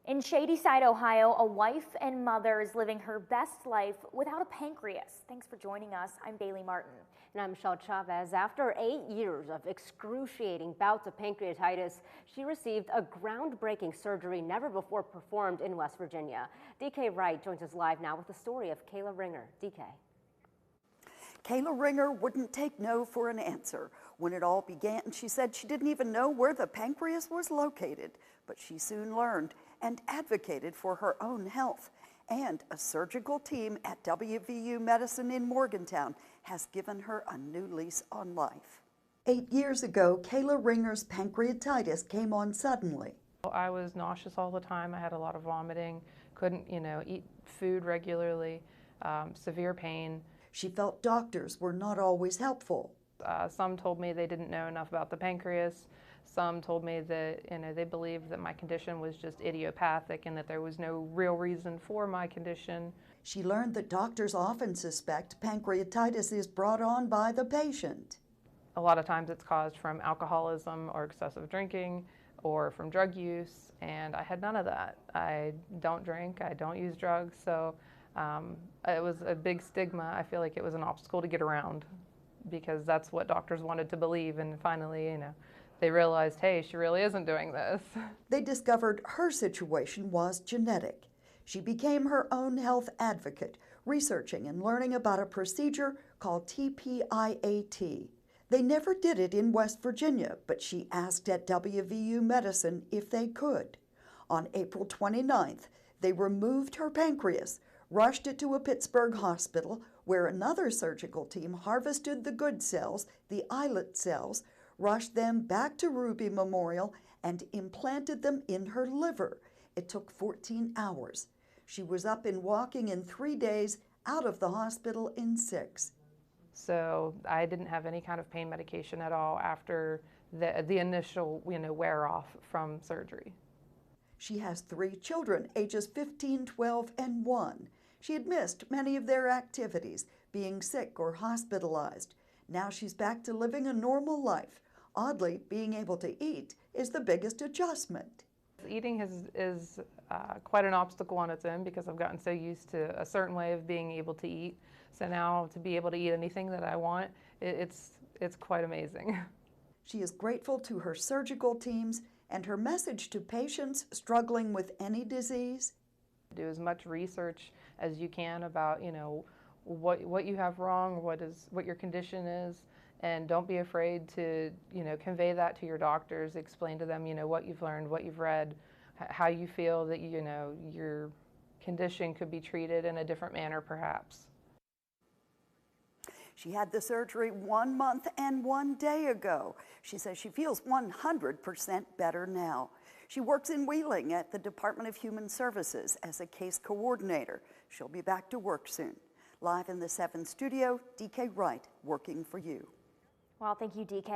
In Shadyside, Ohio, a wife and mother is living her best life without a pancreas. Thanks for joining us. I'm Bailey Martin. And I'm Michelle Chavez. After 8 years of excruciating bouts of pancreatitis, she received a groundbreaking surgery never before performed in West Virginia. DK Wright joins us live now with the story of Kayla Ringer. DK. Kayla Ringer wouldn't take no for an answer. When it all began, she said she didn't even know where the pancreas was located, but she soon learned and advocated for her own health. And a surgical team at WVU Medicine in Morgantown has given her a new lease on life. 8 years ago, Kayla Ringer's pancreatitis came on suddenly. I was nauseous all the time. I had a lot of vomiting, couldn't, eat food regularly, severe pain. She felt doctors were not always helpful. Some told me they didn't know enough about the pancreas. Some told me that they believed that my condition was just idiopathic and that there was no real reason for my condition. She learned that doctors often suspect pancreatitis is brought on by the patient. A lot of times it's caused from alcoholism or excessive drinking or from drug use, and I had none of that. I don't drink, I don't use drugs, so it was a big stigma. I feel like it was an obstacle to get around because that's what doctors wanted to believe, and finally, they realized, hey, she really isn't doing this. They discovered her situation was genetic. She became her own health advocate, researching and learning about a procedure called TPIAT. They never did it in West Virginia, but she asked at WVU Medicine if they could. On April 29th, they removed her pancreas, rushed it to a Pittsburgh hospital where another surgical team harvested the good cells, the islet cells, rushed them back to Ruby Memorial and implanted them in her liver. It took 14 hours. She was up and walking in 3 days, out of the hospital in 6. So I didn't have any kind of pain medication at all after the initial wear off from surgery. She has 3 children, ages 15, 12, and 1. She had missed many of their activities, being sick or hospitalized. Now she's back to living a normal life. Oddly, being able to eat is the biggest adjustment. Eating is quite an obstacle on its own because I've gotten so used to a certain way of being able to eat. So now to be able to eat anything that I want, it's quite amazing. She is grateful to her surgical teams and her message to patients struggling with any disease. Do as much research as you can about what you have wrong, what your condition is, and don't be afraid to convey that to your doctors. Explain to them what you've learned, what you've read, how you feel that your condition could be treated in a different manner perhaps. She had the surgery 1 month and 1 day ago. She says she feels 100% better now. She works in Wheeling at the Department of Human Services as a case coordinator. She'll be back to work soon. Live in the 7 studio, DK Wright working for you. Well, thank you, DK.